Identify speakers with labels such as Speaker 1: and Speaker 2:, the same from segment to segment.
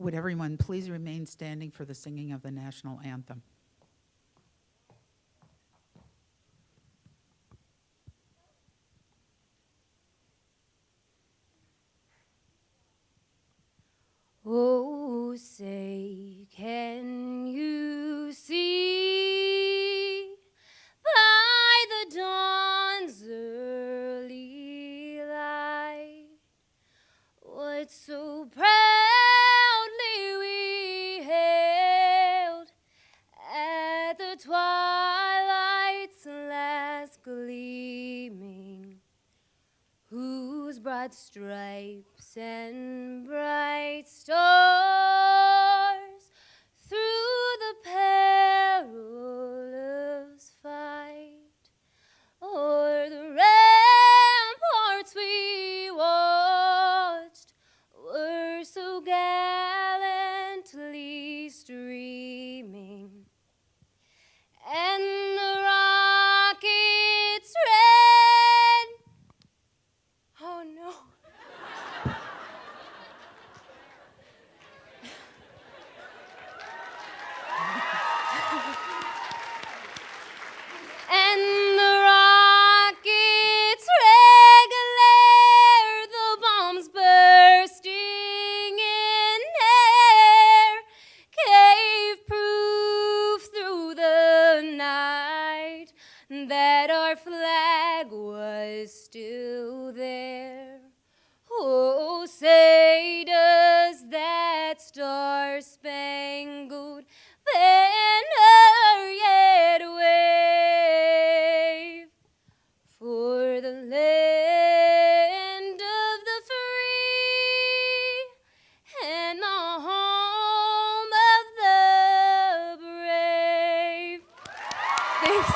Speaker 1: Would everyone please remain standing for the singing of the national anthem?
Speaker 2: Oh, say, can you see by the dawn's early light what so proudly we hailed at the twilight's last gleaming, whose broad stripes and bright stars through the perilous fight o'er the ramparts we watched were so gallantly streaming, and the rockets red. Oh no. And the rockets red glare, the bombs bursting in air, gave proof through the night that our flag was still there. Oh, say does that star-spangled banner yet wave for the land of the free and the home of the brave? Thanks.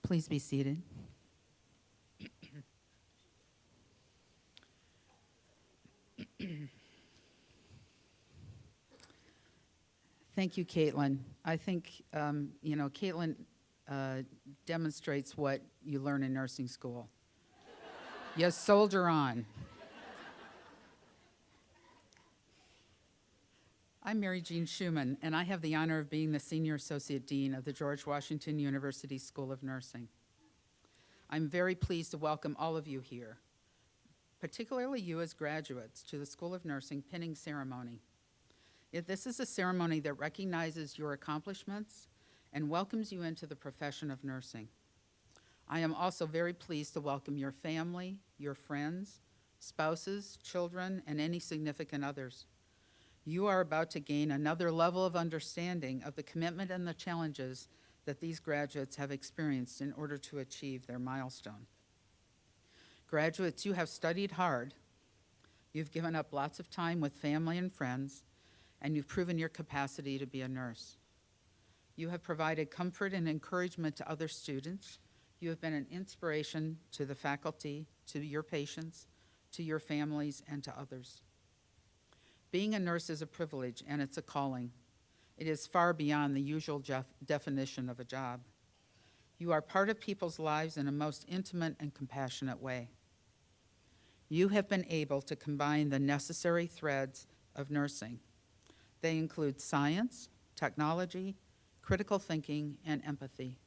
Speaker 1: Please be seated. Thank you, Caitlin. I think, Caitlin demonstrates what you learn in nursing school. You soldier on. I'm Mary Jean Schumann, and I have the honor of being the Senior Associate Dean of the George Washington University School of Nursing. I'm very pleased to welcome all of you here, particularly you as graduates, to the School of Nursing pinning ceremony. This is a ceremony that recognizes your accomplishments and welcomes you into the profession of nursing. I am also very pleased to welcome your family, your friends, spouses, children, and any significant others. You are about to gain another level of understanding of the commitment and the challenges that these graduates have experienced in order to achieve their milestone. Graduates, you have studied hard, you've given up lots of time with family and friends, and you've proven your capacity to be a nurse. You have provided comfort and encouragement to other students. You have been an inspiration to the faculty, to your patients, to your families, and to others. Being a nurse is a privilege, and it's a calling. It is far beyond the usual definition of a job. You are part of people's lives in a most intimate and compassionate way. You have been able to combine the necessary threads of nursing. They include science, technology, critical thinking, and empathy.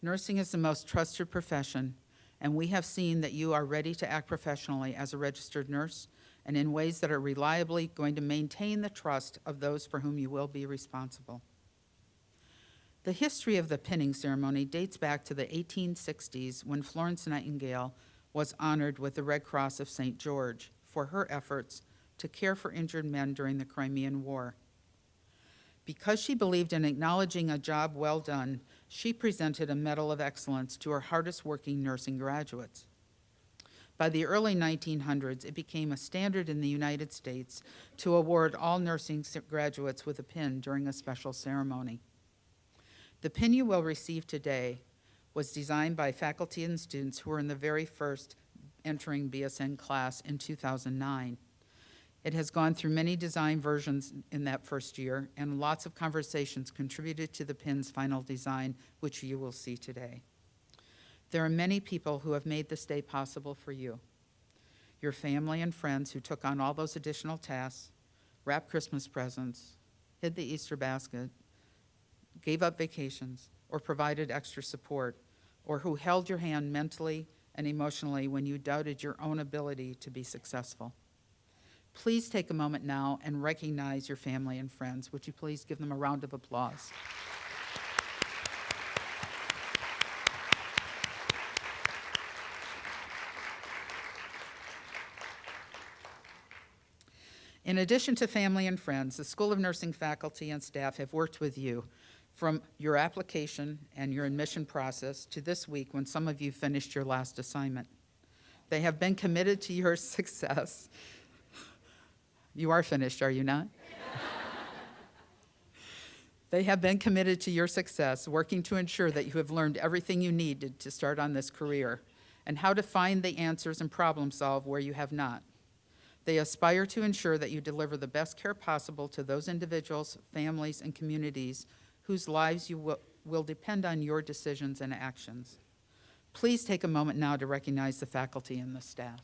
Speaker 1: Nursing is the most trusted profession, and we have seen that you are ready to act professionally as a registered nurse and in ways that are reliably going to maintain the trust of those for whom you will be responsible. The history of the pinning ceremony dates back to the 1860s when Florence Nightingale was honored with the Red Cross of St. George for her efforts to care for injured men during the Crimean War. Because she believed in acknowledging a job well done, she presented a Medal of Excellence to her hardest-working nursing graduates. By the early 1900s, it became a standard in the United States to award all nursing graduates with a pin during a special ceremony. The pin you will receive today was designed by faculty and students who were in the very first entering BSN class in 2009. It has gone through many design versions in that first year, and lots of conversations contributed to the pin's final design, which you will see today. There are many people who have made this day possible for you. Your family and friends who took on all those additional tasks, wrapped Christmas presents, hid the Easter basket, gave up vacations, or provided extra support, or who held your hand mentally and emotionally when you doubted your own ability to be successful. Please take a moment now and recognize your family and friends. Would you please give them a round of applause? In addition to family and friends, the School of Nursing faculty and staff have worked with you from your application and your admission process to this week when some of you finished your last assignment. They have been committed to your success. You are finished, are you not? They have been committed to your success, working to ensure that you have learned everything you needed to start on this career and how to find the answers and problem solve where you have not. They aspire to ensure that you deliver the best care possible to those individuals, families, and communities whose lives you will depend on your decisions and actions. Please take a moment now to recognize the faculty and the staff.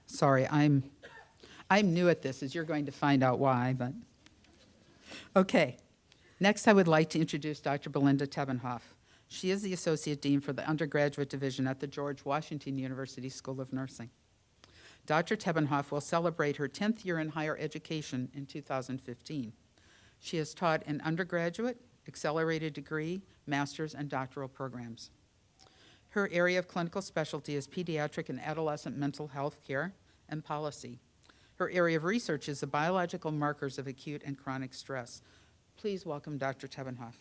Speaker 1: Sorry, I'm new at this, as you're going to find out why, but. Okay, next I would like to introduce Dr. Belinda Tebenhoff. She is the Associate Dean for the Undergraduate Division at the George Washington University School of Nursing. Dr. Tebenhoff will celebrate her 10th year in higher education in 2015. She has taught in undergraduate, accelerated degree, master's, and doctoral programs. Her area of clinical specialty is pediatric and adolescent mental health care and policy. Her area of research is the biological markers of acute and chronic stress. Please welcome Dr. Tebenhoff.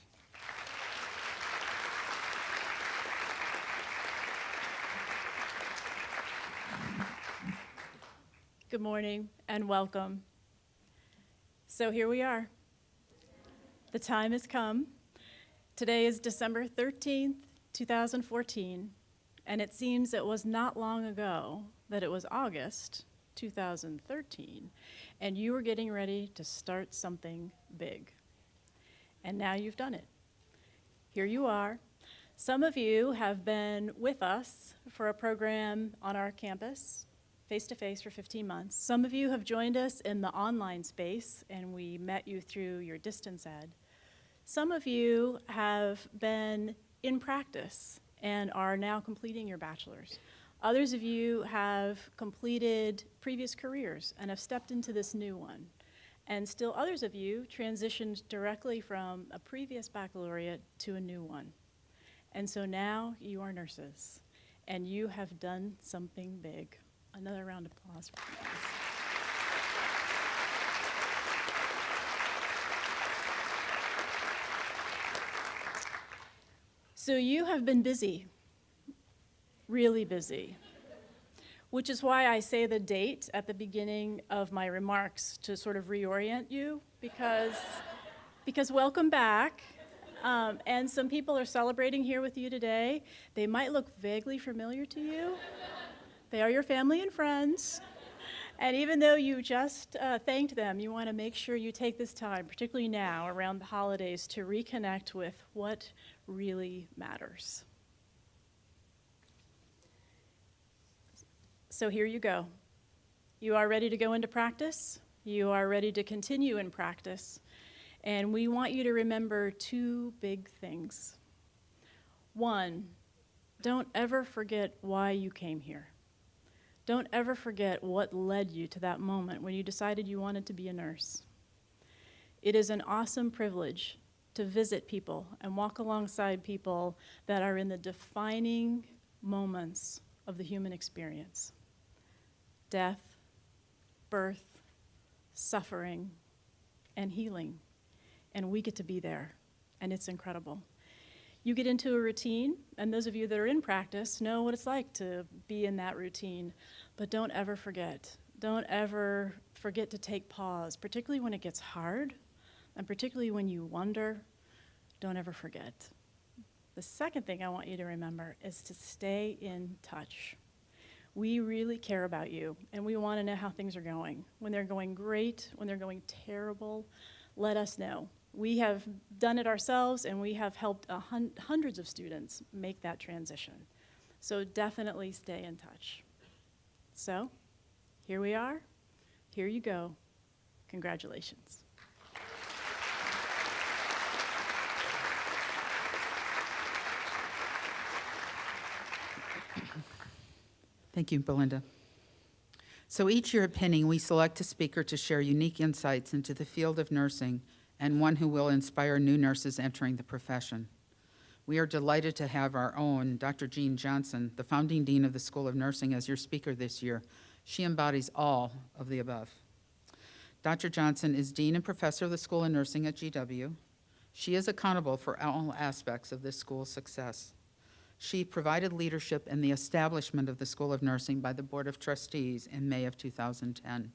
Speaker 3: Good morning and welcome. So here we are. The time has come. Today is December 13th, 2014, and it seems it was not long ago that it was August 2013, and you were getting ready to start something big. And now you've done it. Here you are. Some of you have been with us for a program on our campus, face-to-face for 15 months. Some of you have joined us in the online space, and we met you through your distance ed. Some of you have been in practice and are now completing your bachelor's. Others of you have completed previous careers and have stepped into this new one. And still others of you transitioned directly from a previous baccalaureate to a new one. And so now you are nurses, and you have done something big. Another round of applause for you guys. So you have been busy, really busy, which is why I say the date at the beginning of my remarks to sort of reorient you, because welcome back. And some people are celebrating here with you today. They might look vaguely familiar to you. They are your family and friends. And even though you just thanked them, you want to make sure you take this time, particularly now around the holidays, to reconnect with what really matters. So here you go. You are ready to go into practice. You are ready to continue in practice. And we want you to remember two big things. One, don't ever forget why you came here. Don't ever forget what led you to that moment when you decided you wanted to be a nurse. It is an awesome privilege to visit people and walk alongside people that are in the defining moments of the human experience. Death, birth, suffering, and healing. And we get to be there, and it's incredible. You get into a routine, and those of you that are in practice know what it's like to be in that routine, but don't ever forget. Don't ever forget to take pause, particularly when it gets hard, and particularly when you wonder. Don't ever forget. The second thing I want you to remember is to stay in touch. We really care about you, and we want to know how things are going. When they're going great, when they're going terrible, let us know. We have done it ourselves, and we have helped hundreds of students make that transition. So definitely stay in touch. So here we are. Here you go. Congratulations.
Speaker 1: Thank you, Belinda. So each year at Pinning, we select a speaker to share unique insights into the field of nursing and one who will inspire new nurses entering the profession. We are delighted to have our own Dr. Jean Johnson, the founding dean of the School of Nursing, as your speaker this year. She embodies all of the above. Dr. Johnson is dean and professor of the School of Nursing at GW. She is accountable for all aspects of this school's success. She provided leadership in the establishment of the School of Nursing by the Board of Trustees in May of 2010.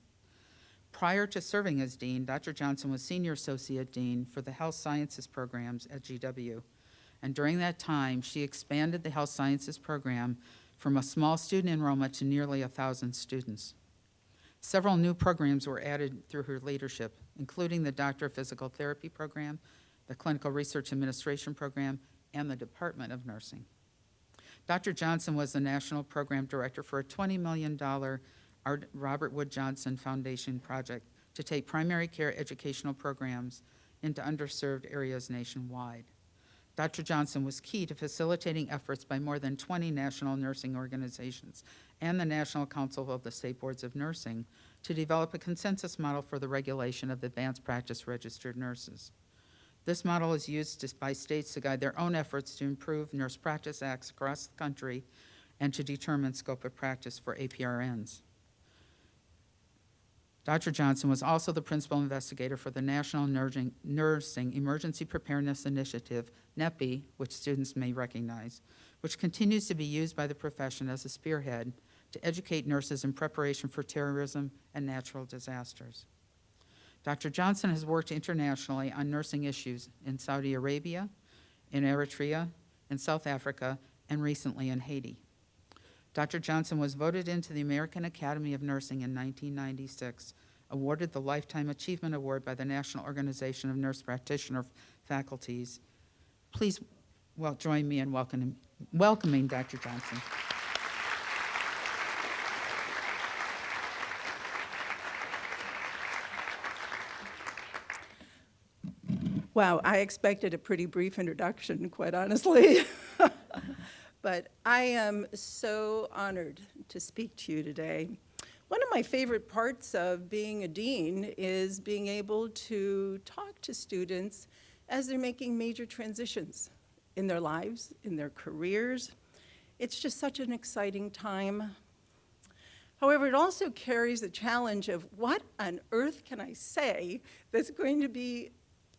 Speaker 1: Prior to serving as dean, Dr. Johnson was senior associate dean for the health sciences programs at GW. And during that time, she expanded the health sciences program from a small student enrollment to nearly 1,000 students. Several new programs were added through her leadership, including the Doctor of Physical Therapy program, the Clinical Research Administration program, and the Department of Nursing. Dr. Johnson was the national program director for a $20 million Robert Wood Johnson Foundation project to take primary care educational programs into underserved areas nationwide. Dr. Johnson was key to facilitating efforts by more than 20 national nursing organizations and the National Council of the State Boards of Nursing to develop a consensus model for the regulation of advanced practice registered nurses. This model is used by states to guide their own efforts to improve nurse practice acts across the country and to determine scope of practice for APRNs. Dr. Johnson was also the principal investigator for the National Nursing Emergency Preparedness Initiative, NEPI, which students may recognize, which continues to be used by the profession as a spearhead to educate nurses in preparation for terrorism and natural disasters. Dr. Johnson has worked internationally on nursing issues in Saudi Arabia, in Eritrea, in South Africa, and recently in Haiti. Dr. Johnson was voted into the American Academy of Nursing in 1996, awarded the Lifetime Achievement Award by the National Organization of Nurse Practitioner Faculties. Please join me in welcoming Dr. Johnson.
Speaker 4: Wow, I expected a pretty brief introduction, quite honestly. But I am so honored to speak to you today. One of my favorite parts of being a dean is being able to talk to students as they're making major transitions in their lives, in their careers. It's just such an exciting time. However, it also carries the challenge of what on earth can I say that's going to be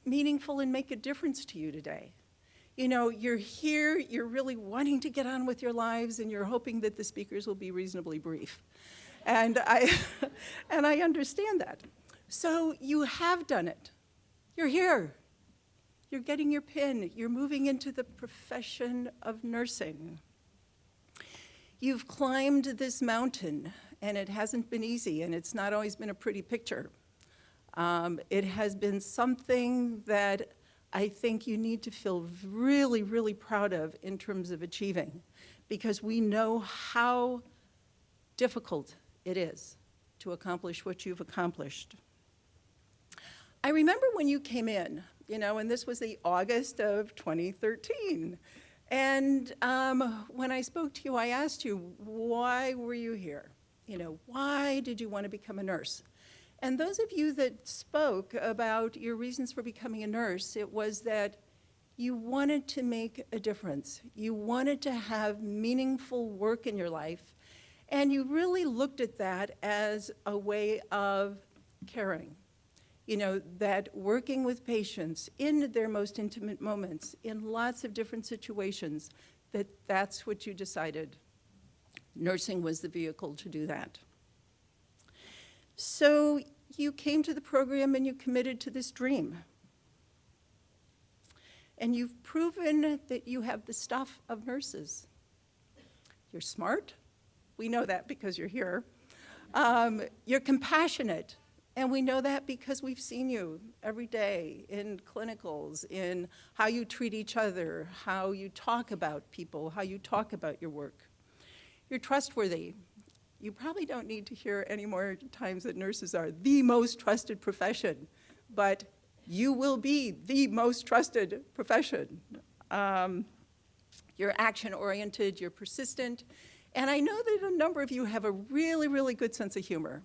Speaker 4: meaningful and make a difference to you today. You know, you're here, you're really wanting to get on with your lives, and you're hoping that the speakers will be reasonably brief. And I understand that. So you have done it. You're here. You're getting your pin. You're moving into the profession of nursing. You've climbed this mountain, and it hasn't been easy, and it's not always been a pretty picture. It has been something that I think you need to feel really, really proud of in terms of achieving, because we know how difficult it is. to accomplish what you've accomplished. I remember when you came in, and this was the August of 2013. And when I spoke to you, I asked you, why were you here? Why did you want to become a nurse? And those of you that spoke about your reasons for becoming a nurse, it was that you wanted to make a difference. You wanted to have meaningful work in your life, and you really looked at that as a way of caring. That working with patients in their most intimate moments, in lots of different situations, that's what you decided. Nursing was the vehicle to do that. So you came to the program and you committed to this dream. And you've proven that you have the stuff of nurses. You're smart. We know that because you're here. You're compassionate. And we know that because we've seen you every day in clinicals, in how you treat each other, how you talk about people, how you talk about your work. You're trustworthy. You probably don't need to hear any more times that nurses are the most trusted profession, but you will be the most trusted profession. You're action-oriented, you're persistent, and I know that a number of you have a really, really good sense of humor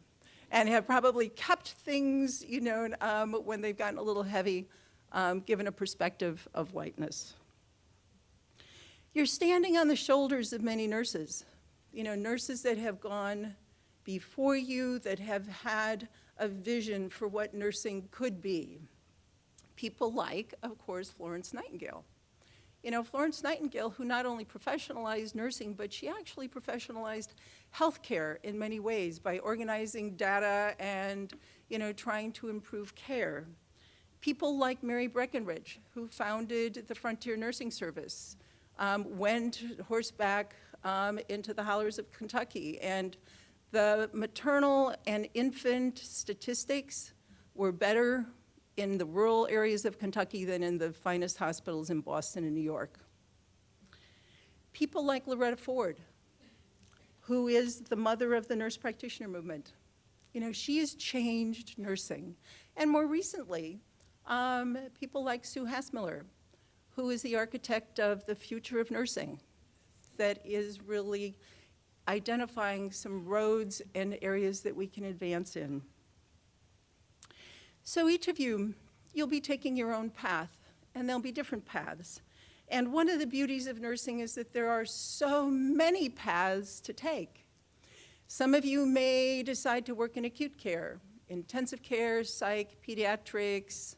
Speaker 4: and have probably kept things, when they've gotten a little heavy, given a perspective of whiteness. You're standing on the shoulders of many nurses, nurses that have gone before you, that have had a vision for what nursing could be. People like, of course, Florence Nightingale. Florence Nightingale, who not only professionalized nursing, but she actually professionalized healthcare in many ways by organizing data and, trying to improve care. People like Mary Breckinridge, who founded the Frontier Nursing Service, went horseback into the hollers of Kentucky, and the maternal and infant statistics were better in the rural areas of Kentucky than in the finest hospitals in Boston and New York. People like Loretta Ford, who is the mother of the nurse practitioner movement. She has changed nursing. And more recently, people like Sue Hassmiller, who is the architect of the future of nursing, that is really identifying some roads and areas that we can advance in. So each of you, you'll be taking your own path, and there'll be different paths. And one of the beauties of nursing is that there are so many paths to take. Some of you may decide to work in acute care, intensive care, psych, pediatrics.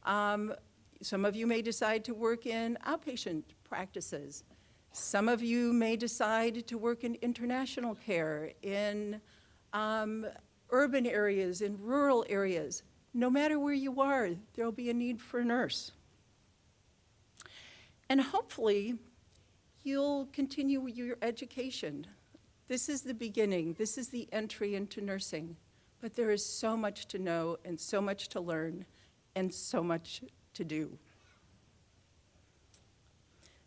Speaker 4: Some of you may decide to work in outpatient practices. Some of you may decide to work in international care, in urban areas, in rural areas. No matter where you are, there'll be a need for a nurse. And hopefully, you'll continue your education. This is the beginning. This is the entry into nursing. But there is so much to know and so much to learn and so much to do.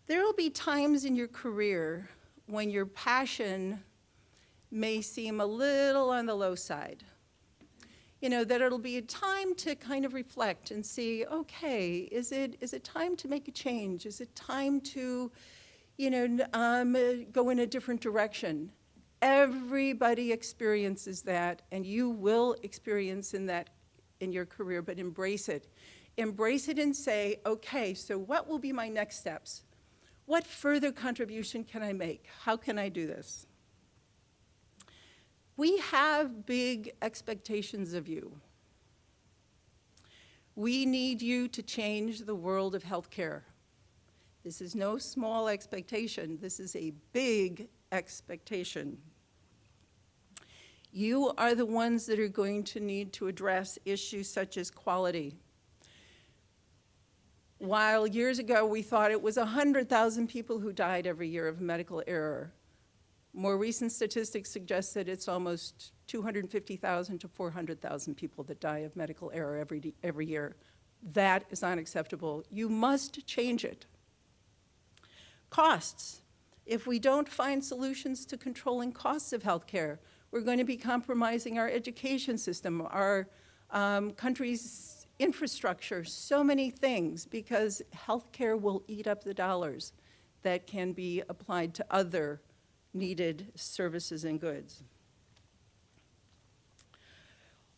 Speaker 4: There will be times in your career when your passion may seem a little on the low side. That it'll be a time to kind of reflect and see, okay, is it time to make a change? Is it time to, go in a different direction? Everybody experiences that, and you will experience that in your career, but embrace it. Embrace it and say, okay, so what will be my next steps? What further contribution can I make? How can I do this? We have big expectations of you. We need you to change the world of healthcare. This is no small expectation. This is a big expectation. You are the ones that are going to need to address issues such as quality. While years ago we thought it was 100,000 people who died every year of medical error, more recent statistics suggest that it's almost 250,000 to 400,000 people that die of medical error every year. That is unacceptable. You must change it. Costs. If we don't find solutions to controlling costs of healthcare, We're going to be compromising our education system, our country's infrastructure, so many things, because healthcare will eat up the dollars that can be applied to other needed services and goods.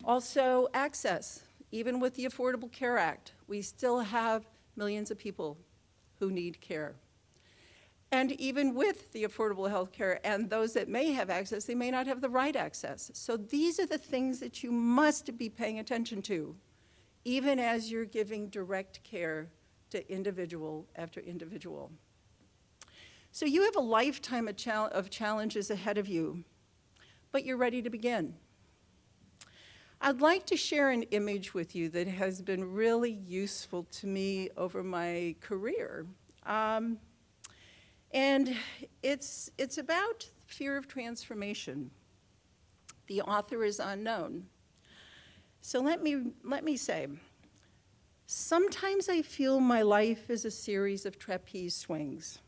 Speaker 4: Also, access. Even with the Affordable Care Act, we still have millions of people who need care. And even with the affordable health care and those that may have access, they may not have the right access. So these are the things that you must be paying attention to, even as you're giving direct care to individual after individual. So you have a lifetime of challenges ahead of you, but you're ready to begin. I'd like to share an image with you that has been really useful to me over my career. And it's about fear of transformation. The author is unknown. So let me say, sometimes I feel my life is a series of trapeze swings.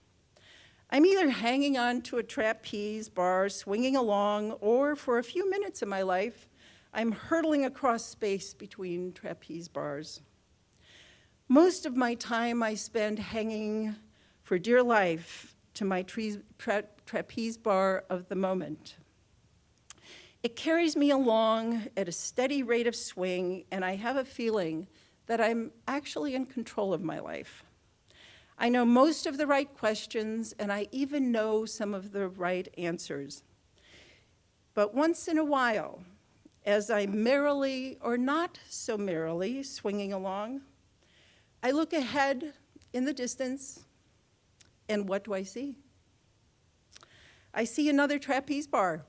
Speaker 4: I'm either hanging on to a trapeze bar, swinging along, or for a few minutes of my life, I'm hurtling across space between trapeze bars. Most of my time I spend hanging for dear life to my trapeze bar of the moment. It carries me along at a steady rate of swing, and I have a feeling that I'm actually in control of my life. I know most of the right questions, and I even know some of the right answers. But once in a while, as I'm merrily or not so merrily swinging along, I look ahead in the distance, and what do I see? I see another trapeze bar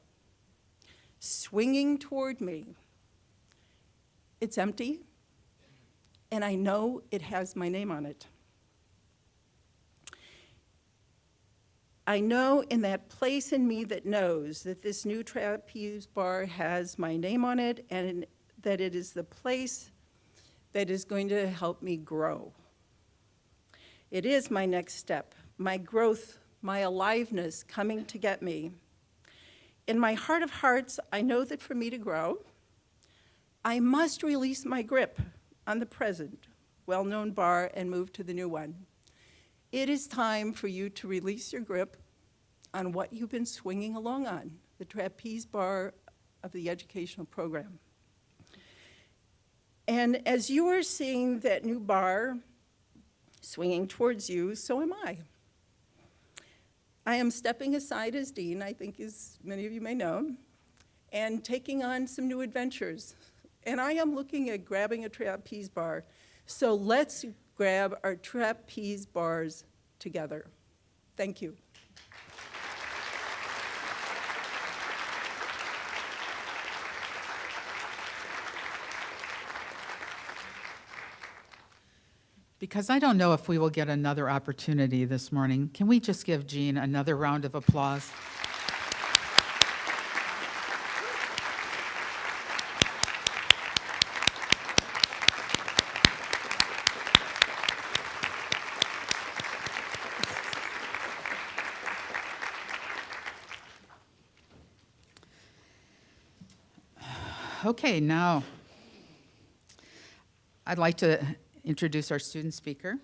Speaker 4: swinging toward me. It's empty, and I know it has my name on it. I know in that place in me that knows that this new trapeze bar has my name on it, and that it is the place that is going to help me grow. It is my next step, my growth, my aliveness coming to get me. In my heart of hearts, I know that for me to grow, I must release my grip on the present, well-known bar and move to the new one. It is time for you to release your grip on what you've been swinging along on, the trapeze bar of the educational program. And as you are seeing that new bar swinging towards you, so am I. I am stepping aside as dean, I think as many of you may know, and taking on some new adventures. And I am looking at grabbing a trapeze bar. So let's grab our trapeze bars together. Thank you.
Speaker 1: Because I don't know if we will get another opportunity this morning, can we just give Jean another round of applause? Okay, now I'd like to introduce our student speaker.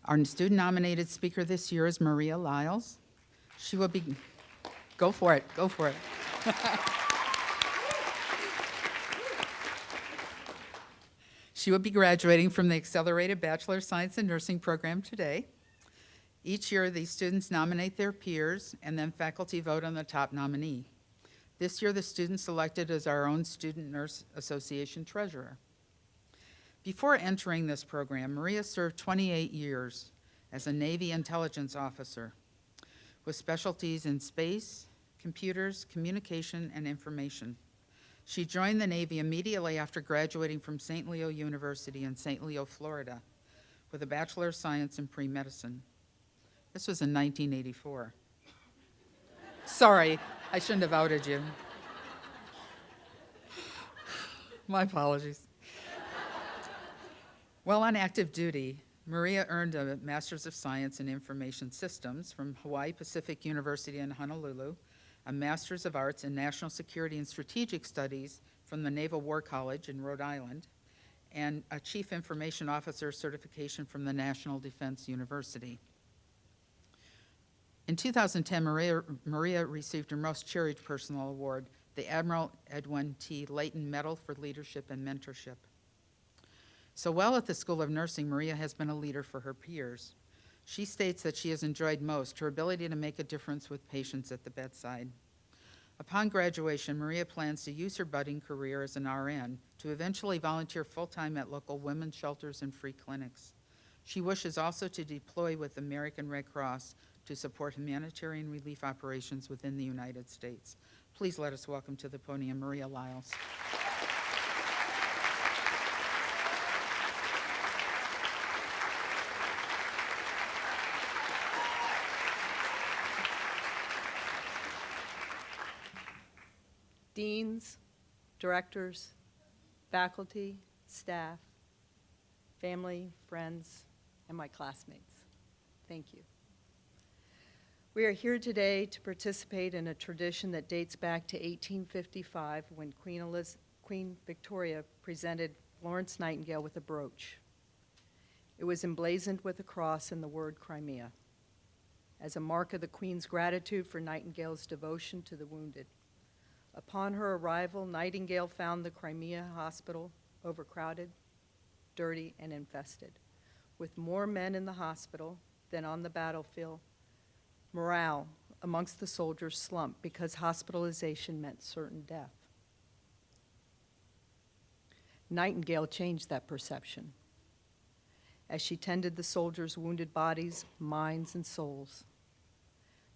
Speaker 1: Our student-nominated speaker this year is Maria Lyles. She will be, go for it, go for it. She will be graduating from the Accelerated Bachelor of Science in Nursing program today. Each year, these students nominate their peers, and then faculty vote on the top nominee. This year, the student selected is our own Student Nurse Association treasurer. Before entering this program, Maria served 28 years as a Navy intelligence officer with specialties in space, computers, communication, and information. She joined the Navy immediately after graduating from St. Leo University in St. Leo, Florida, with a Bachelor of Science in Pre-Medicine. This was in 1984. Sorry, I shouldn't have outed you. My apologies. While on active duty, Maria earned a Master's of Science in Information Systems from Hawaii Pacific University in Honolulu, a Master's of Arts in National Security and Strategic Studies from the Naval War College in Rhode Island, and a Chief Information Officer certification from the National Defense University. In 2010, Maria received her most cherished personal award, the Admiral Edwin T. Layton Medal for Leadership and Mentorship. So while at the School of Nursing, Maria has been a leader for her peers. She states that she has enjoyed most her ability to make a difference with patients at the bedside. Upon graduation, Maria plans to use her budding career as an RN to eventually volunteer full-time at local women's shelters and free clinics. She wishes also to deploy with the American Red Cross to support humanitarian relief operations within the United States. Please let us welcome to the podium Maria Lyles.
Speaker 5: Deans, directors, faculty, staff, family, friends, and my classmates, thank you. We are here today to participate in a tradition that dates back to 1855 when Queen Victoria presented Florence Nightingale with a brooch. It was emblazoned with a cross and the word Crimea, as a mark of the Queen's gratitude for Nightingale's devotion to the wounded. Upon her arrival, Nightingale found the Crimea hospital overcrowded, dirty, and infested. With more men in the hospital than on the battlefield, morale amongst the soldiers slumped because hospitalization meant certain death. Nightingale changed that perception as she tended the soldiers' wounded bodies, minds, and souls.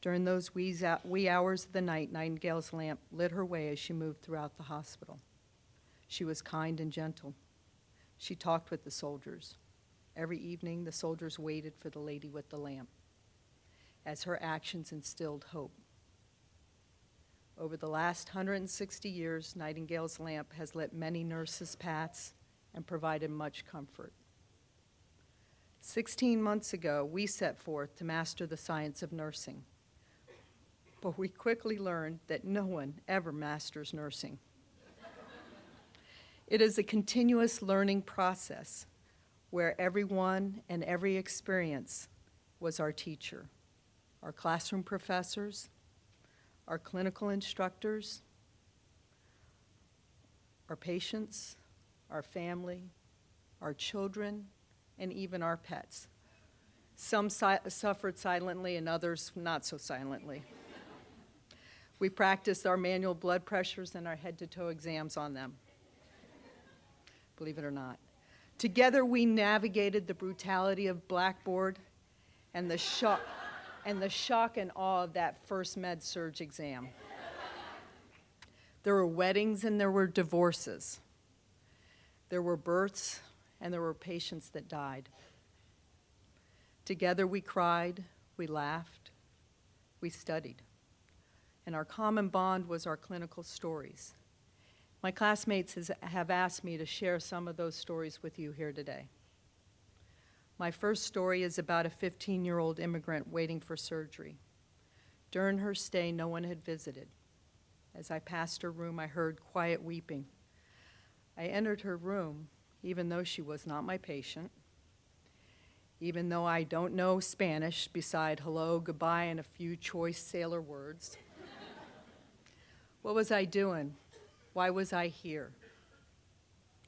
Speaker 5: During those wee hours of the night, Nightingale's lamp lit her way as she moved throughout the hospital. She was kind and gentle. She talked with the soldiers. Every evening, the soldiers waited for the lady with the lamp, as her actions instilled hope. Over the last 160 years, Nightingale's lamp has lit many nurses' paths and provided much comfort. 16 months ago, we set forth to master the science of nursing. But we quickly learned that no one ever masters nursing. It is a continuous learning process where everyone and every experience was our teacher, our classroom professors, our clinical instructors, our patients, our family, our children, and even our pets. Some suffered silently and others not so silently. We practiced our manual blood pressures and our head-to-toe exams on them, believe it or not. Together, we navigated the brutality of Blackboard and the shock and awe of that first med-surg exam. There were weddings and there were divorces. There were births and there were patients that died. Together, we cried, we laughed, we studied. And our common bond was our clinical stories. My classmates have asked me to share some of those stories with you here today. My first story is about a 15-year-old immigrant waiting for surgery. During her stay, no one had visited. As I passed her room, I heard quiet weeping. I entered her room, even though she was not my patient, even though I don't know Spanish beside hello, goodbye, and a few choice sailor words. What was I doing? Why was I here?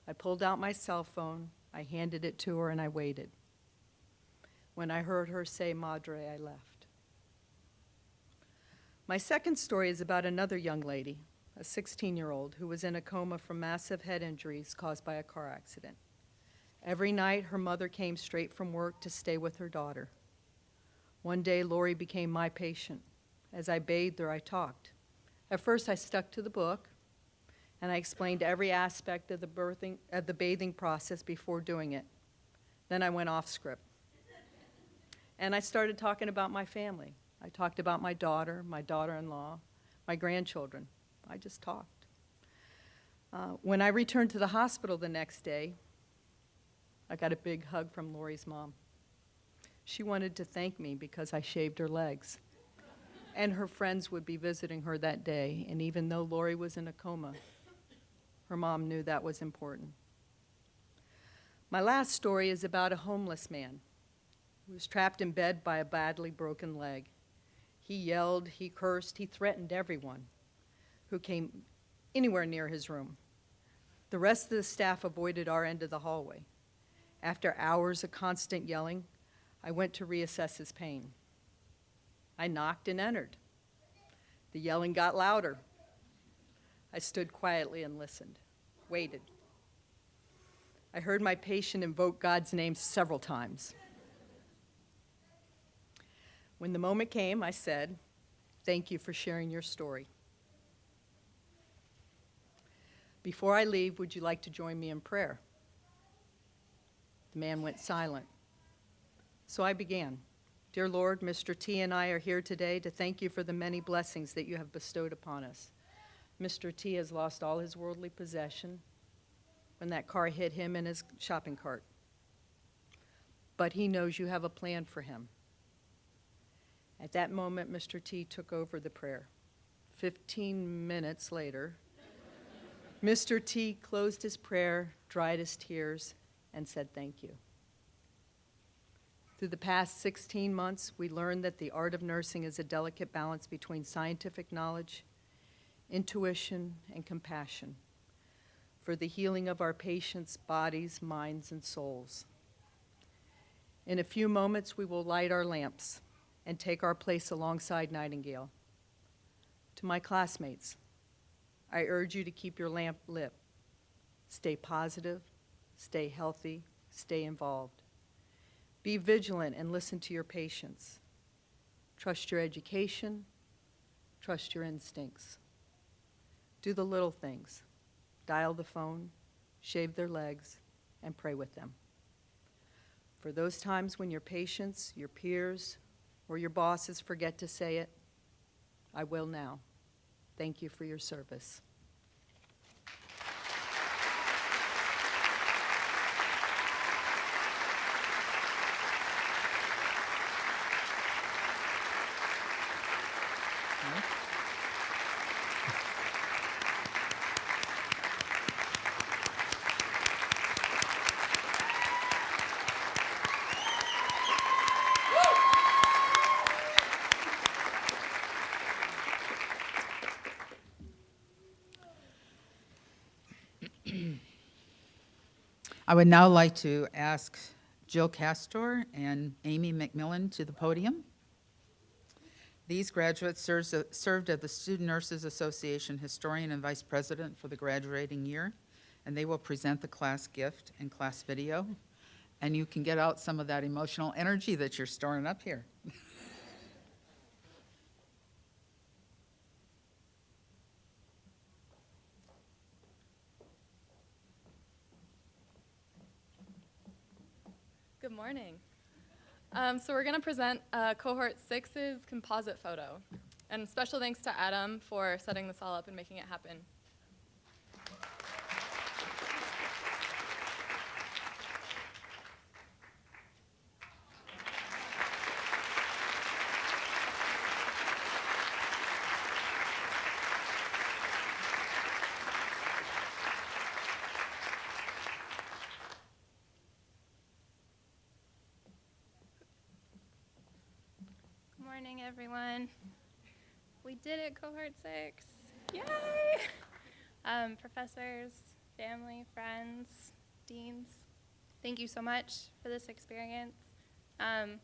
Speaker 5: I pulled out my cell phone, I handed it to her, and I waited. When I heard her say, "Madre," I left. My second story is about another young lady, a 16-year-old, who was in a coma from massive head injuries caused by a car accident. Every night, her mother came straight from work to stay with her daughter. One day, Lori became my patient. As I bathed her, I talked. At first, I stuck to the book, and I explained every aspect of the bathing process before doing it. Then I went off script. And I started talking about my family. I talked about my daughter-in-law, my grandchildren. I just talked. When I returned to the hospital the next day, I got a big hug from Lori's mom. She wanted to thank me because I shaved her legs. and her friends would be visiting her that day. And even though Lori was in a coma, her mom knew that was important. My last story is about a homeless man who was trapped in bed by a badly broken leg. He yelled, he cursed, he threatened everyone who came anywhere near his room. The rest of the staff avoided our end of the hallway. After hours of constant yelling, I went to reassess his pain. I knocked and entered. The yelling got louder. I stood quietly and listened, waited. I heard my patient invoke God's name several times. When the moment came, I said, "Thank you for sharing your story. Before I leave, would you like to join me in prayer?" The man went silent. So I began. Dear Lord, Mr. T and I are here today to thank you for the many blessings that you have bestowed upon us. Mr. T has lost all his worldly possession when that car hit him in his shopping cart. But he knows you have a plan for him. At that moment, Mr. T took over the prayer. 15 minutes later, Mr. T closed his prayer, dried his tears, and said thank you. Through the past 16 months, we learned that the art of nursing is a delicate balance between scientific knowledge, intuition, and compassion for the healing of our patients' bodies, minds, and souls. In a few moments, we will light our lamps and take our place alongside Nightingale. To my classmates, I urge you to keep your lamp lit. Stay positive, stay healthy, stay involved. Be vigilant and listen to your patients. Trust your education, trust your instincts. Do the little things. Dial the phone, shave their legs, and pray with them. For those times when your patients, your peers, or your bosses forget to say it, I will now. Thank you for your service.
Speaker 1: I would now like to ask Jill Castor and Amy McMillan to the podium. These graduates served as the Student Nurses Association Historian and Vice President for the graduating year, and they will present the class gift and class video, and you can get out some of that emotional energy that you're storing up here.
Speaker 6: Good morning. So we're going to present Cohort 6's composite photo. And special thanks to Adam for setting this all up and making it happen.
Speaker 2: Good morning, everyone. We did it, Cohort 6. Yay! Professors, family, friends, deans, thank you so much for this experience.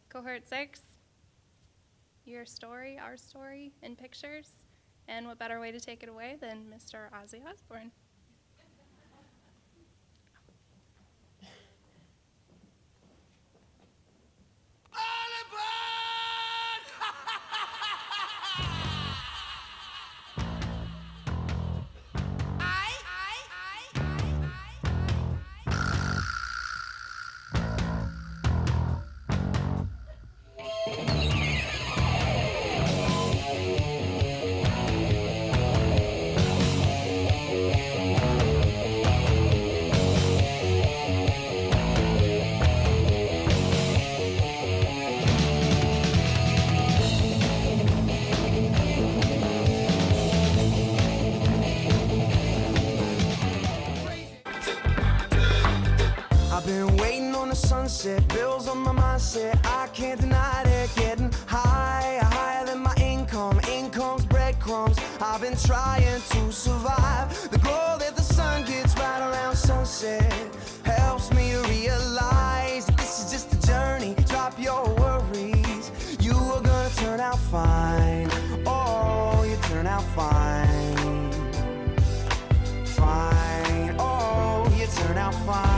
Speaker 2: Cohort 6, your story, our story, in pictures. And what better way to take it away than Mr. Ozzy Osbourne?
Speaker 7: waiting on the sunset, bills on my mindset, I can't deny it. Getting higher, higher than my income, income's breadcrumbs. I've been trying to survive. The glow that the sun gets right around sunset helps me to realize that this is just a journey. Drop your worries, you are gonna turn out fine. Oh, you turn out fine. Fine, oh, you turn out fine.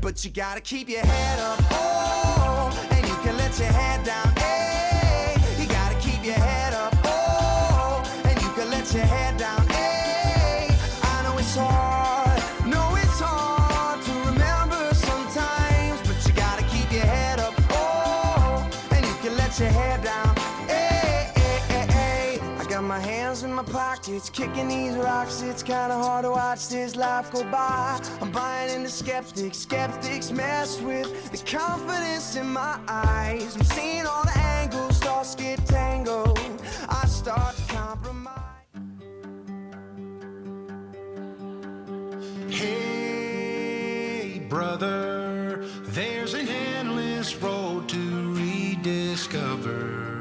Speaker 7: But you gotta keep your head up, oh, and you can let your head down, hey. You gotta keep your head up, oh, and you can let your head down, hey. I know it's hard, no it's hard to remember sometimes, but you gotta keep your head up, oh, and you can let your head down, hey, hey, hey, hey. I got my hands in my pockets, kicking these rocks. It's kinda hard to watch this life go by. I'm buying into skeptics, skeptics mess with the confidence in my eyes. I'm seeing all the angles, thoughts get tangled. I start to compromise.
Speaker 8: Hey, brother, there's an endless road to rediscover.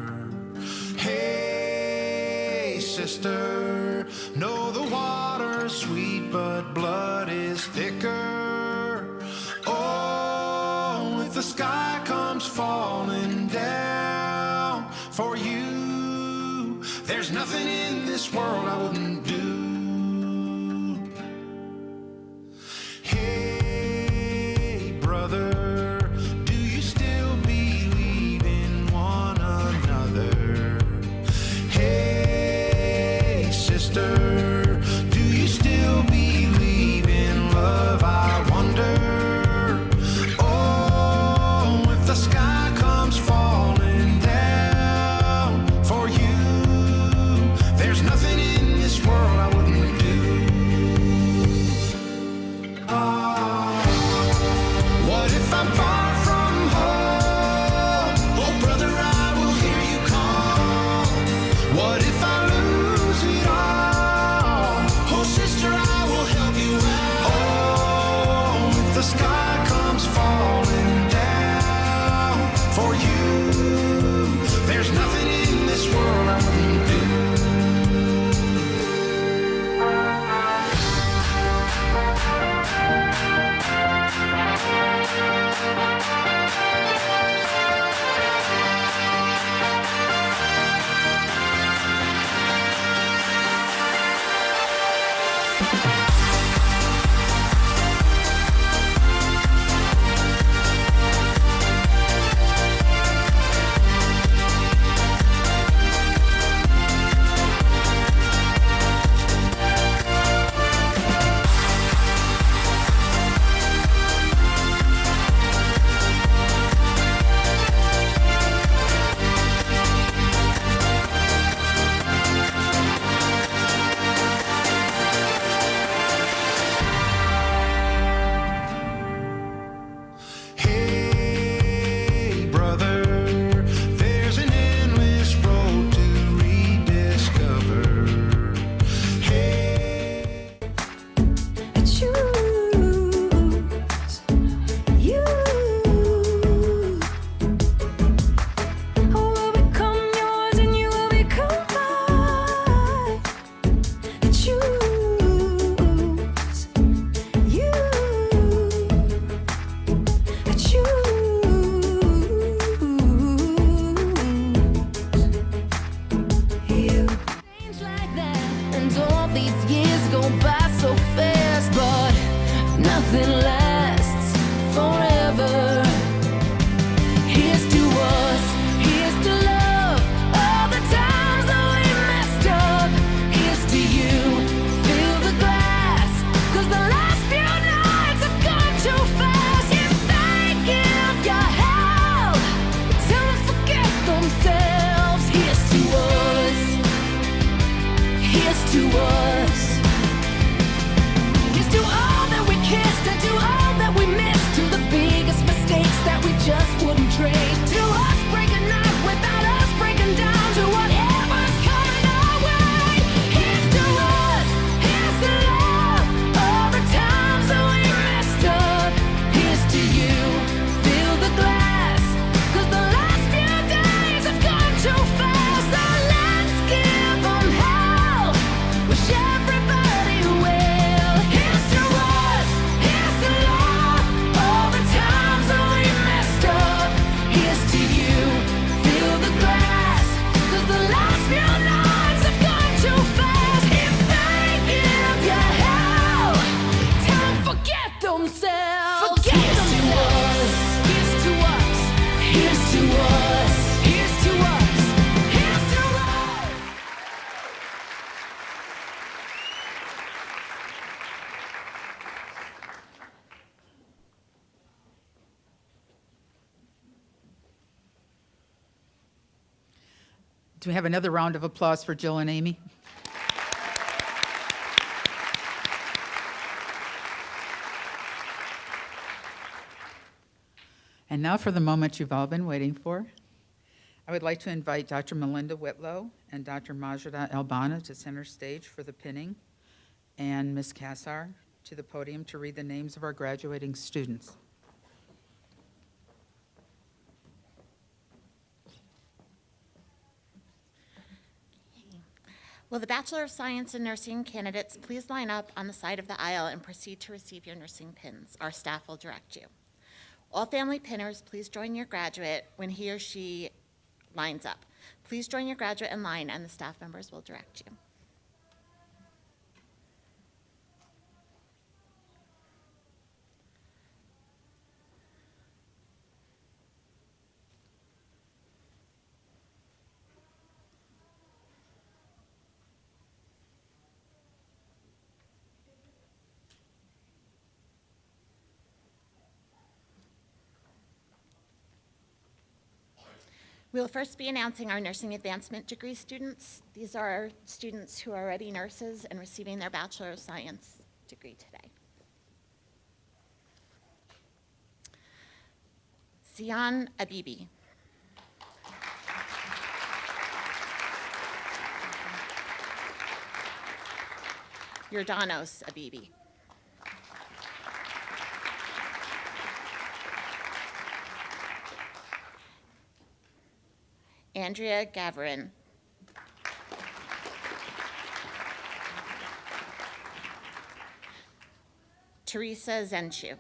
Speaker 8: Hey, sister, know the water's sweet, but blood is thicker. Oh, if the sky comes falling down for you, there's nothing in this world I wouldn't do. Hey, brother, do you still believe in one another? Hey, sister, do you still believe in love? I wonder. Oh, if the sky comes falling down for you, there's nothing in this world
Speaker 1: Do we have another round of applause for Jill and Amy? And now for the moment you've all been waiting for. I would like to invite Dr. Melinda Whitlow and Dr. Majida Albana to center stage for the pinning, and Ms. Kassar to the podium to read the names of our graduating students.
Speaker 9: Will the Bachelor of Science in Nursing candidates please line up on the side of the aisle and proceed to receive your nursing pins? Our staff will direct you. All family pinners, please join your graduate when he or she lines up. Please join your graduate in line and the staff members will direct you. We will first be announcing our nursing advancement degree students. These are our students who are already nurses and receiving their Bachelor of Science degree today. Sian Abibi. Yordanos Abibi. Andrea Gavarin. Teresa Zenshu.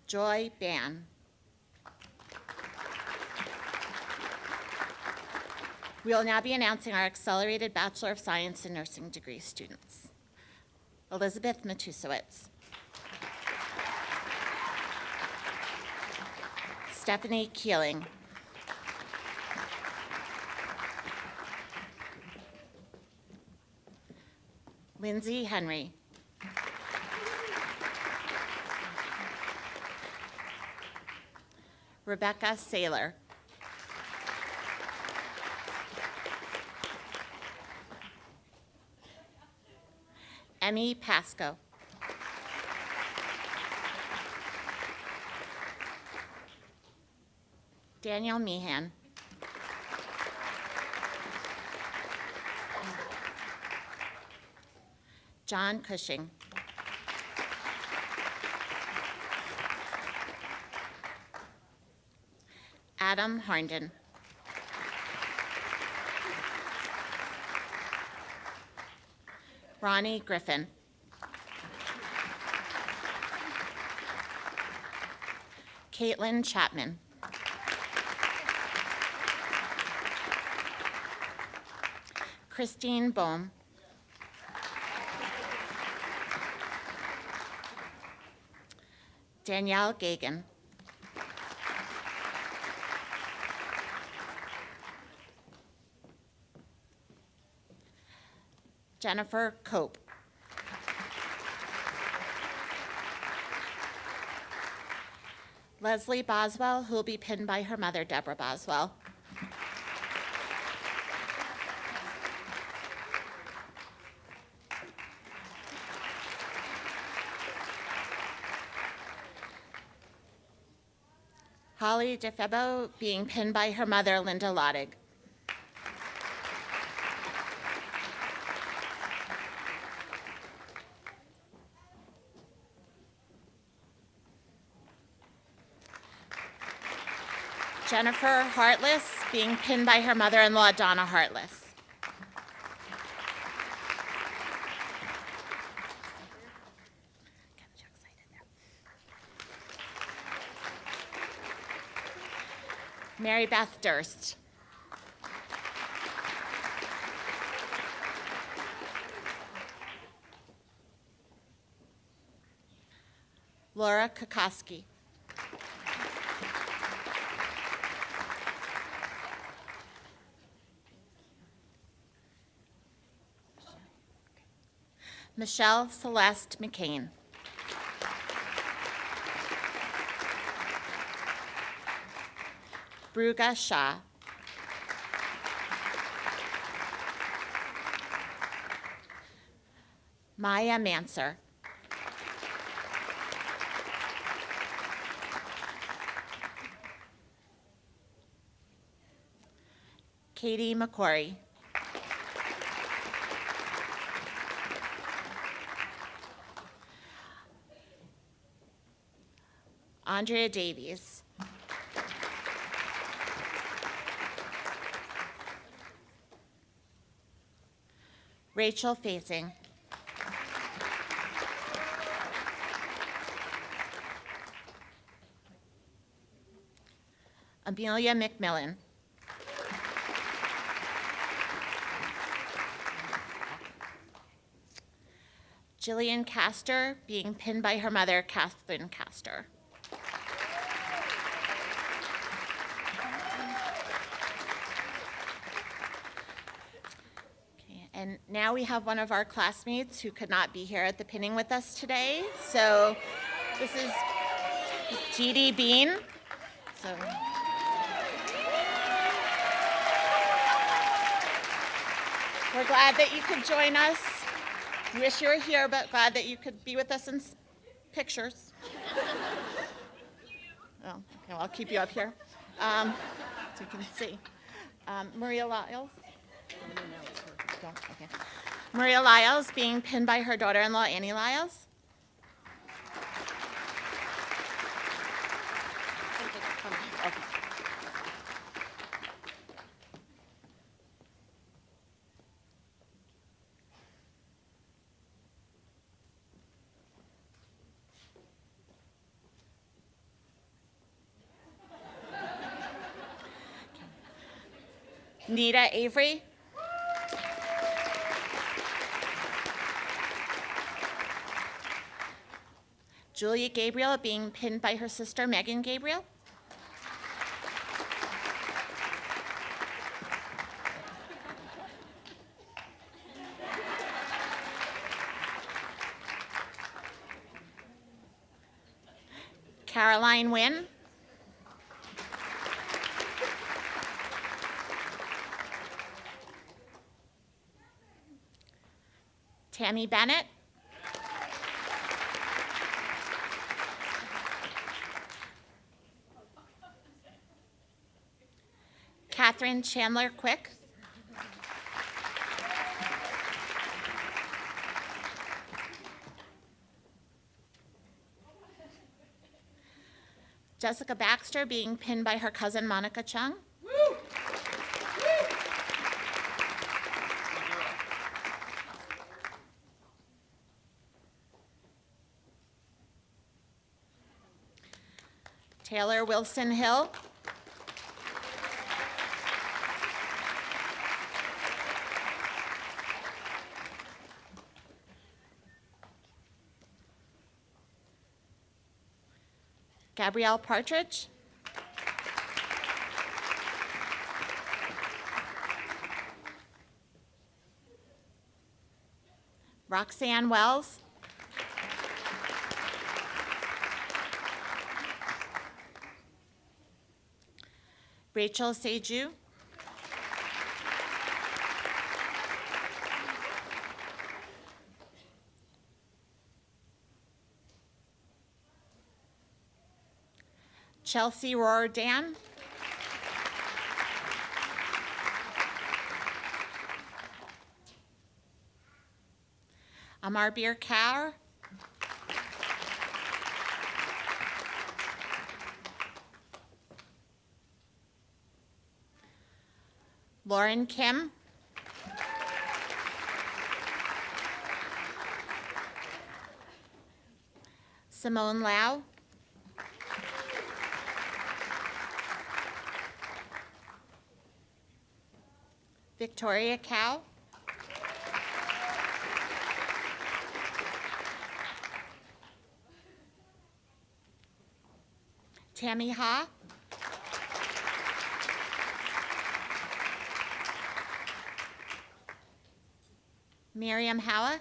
Speaker 9: Joy Ban. We will now be announcing our accelerated Bachelor of Science in Nursing degree students. Elizabeth Matusowicz. Stephanie Keeling. Lindsay Henry. Rebecca Saylor. Emmy Pasco. Daniel Meehan. John Cushing. Adam Harnden. Ronnie Griffin. Caitlin Chapman. Christine Bohm. Danielle Gagan. Jennifer Cope. Leslie Boswell, who will be pinned by her mother, Deborah Boswell. Holly DeFebo being pinned by her mother, Linda Lottig. Jennifer Heartless being pinned by her mother-in-law, Donna Heartless. Mary Beth Durst. Laura Kokoski. Michelle Celeste McCain. Bruga Shah. Maya Manser. Katie McCory. Andrea Davies. Rachel Facing. Amelia McMillan. Jillian Castor, being pinned by her mother, Kathleen Castor. Okay, and now we have one of our classmates who could not be here at the pinning with us today. So this is G.D. Bean. So. We're glad that you could join us. We wish you were here, but glad that you could be with us in pictures. Oh, okay, well, I'll keep you up here so you can see. Maria Lyles. Okay. Maria Lyles being pinned by her daughter-in-law, Annie Lyles. Okay. Nita Avery. Julia Gabriel being pinned by her sister, Megan Gabriel. Caroline Wynn. Tammy Bennett. Catherine Chandler Quick. Jessica Baxter being pinned by her cousin Monica Chung. Taylor Wilson Hill. Gabrielle Partridge. Roxanne Wells. Rachel Seju. Chelsea Roardan. Amarbir Kaur. Lauren Kim. Simone Lau. Victoria Cow. Tammy Ha. Miriam Howa.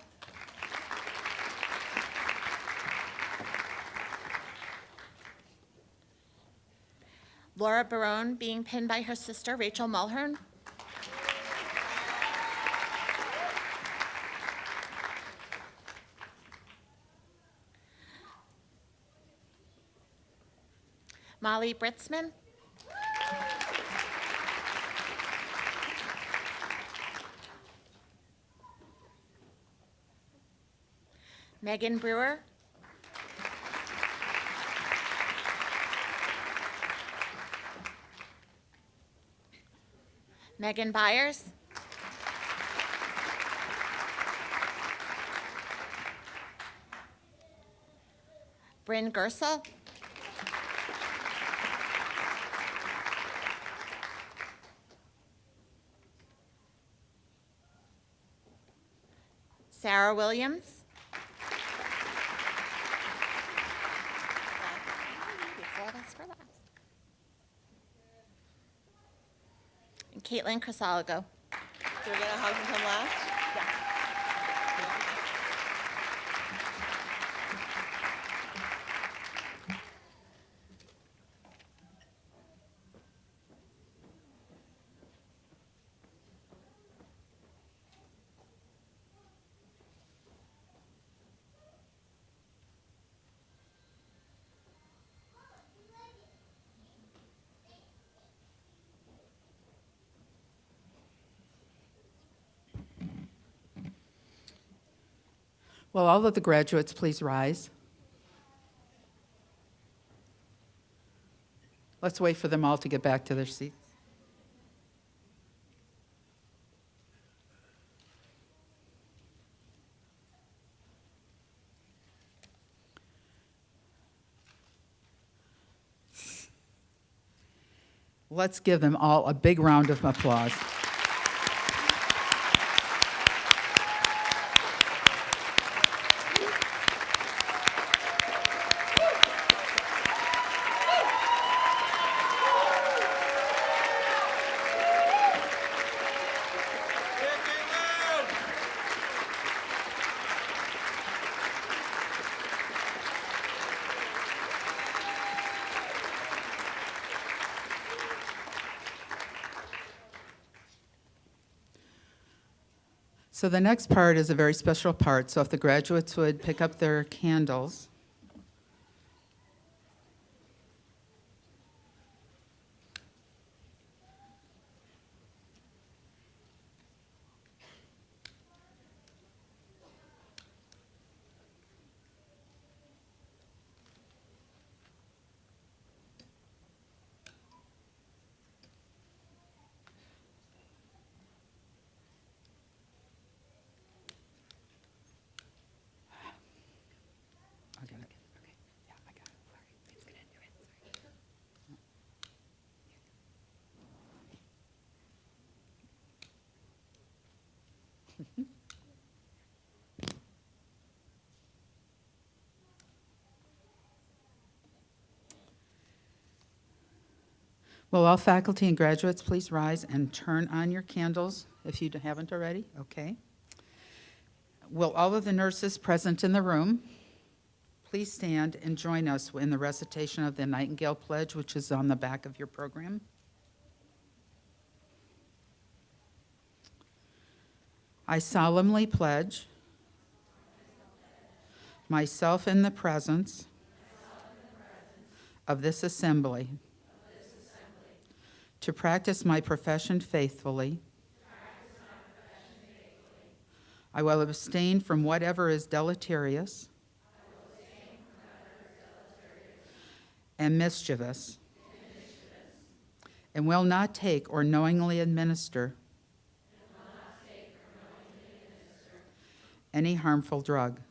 Speaker 9: Laura Barone being pinned by her sister, Rachel Mulhern. Molly Britzman. Megan Brewer. Megan Byers. Bryn Gersel. Sarah Williams. Before last for last. And Caitlin Crisologo.
Speaker 10: So we're gonna have him come last?
Speaker 1: Will all of the graduates please rise? Let's wait for them all to get back to their seats. Let's give them all a big round of applause. So the next part is a very special part. So if the graduates would pick up their candles. I got it. Okay. Yeah, I got it. Sorry. It's gonna do it. Sorry. Will all faculty and graduates please rise and turn on your candles if you haven't already? Okay. Will all of the nurses present in the room please stand and join us in the recitation of the Nightingale Pledge, which is on the back of your program. I solemnly pledge myself in the presence of this assembly to practice my profession faithfully. I will abstain from whatever is deleterious and mischievous, and will not take or knowingly administer any harmful drug.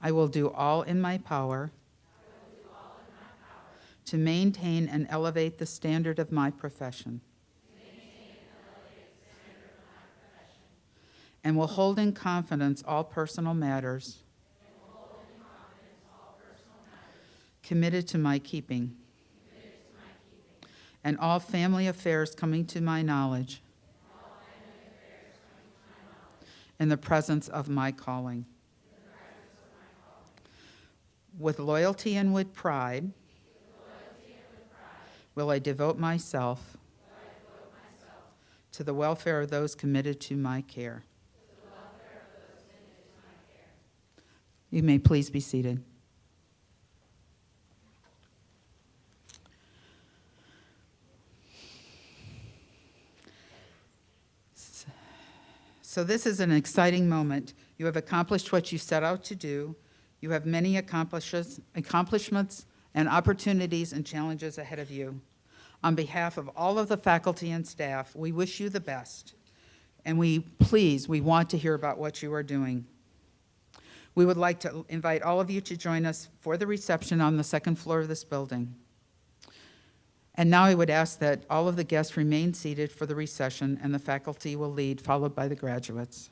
Speaker 1: I will do all in my power to maintain and elevate the standard of my profession, and will hold in confidence all personal matters committed to my keeping, and all family affairs coming to my knowledge in the presence of my calling. With loyalty and with pride, will I devote myself to the welfare of those committed to my care. You may please be seated. So this is an exciting moment. You have accomplished what you set out to do. You have many accomplishments and opportunities and challenges ahead of you. On behalf of all of the faculty and staff, we wish you the best. And we want to hear about what you are doing. We would like to invite all of you to join us for the reception on the second floor of this building. And now I would ask that all of the guests remain seated for the recession, and the faculty will lead, followed by the graduates.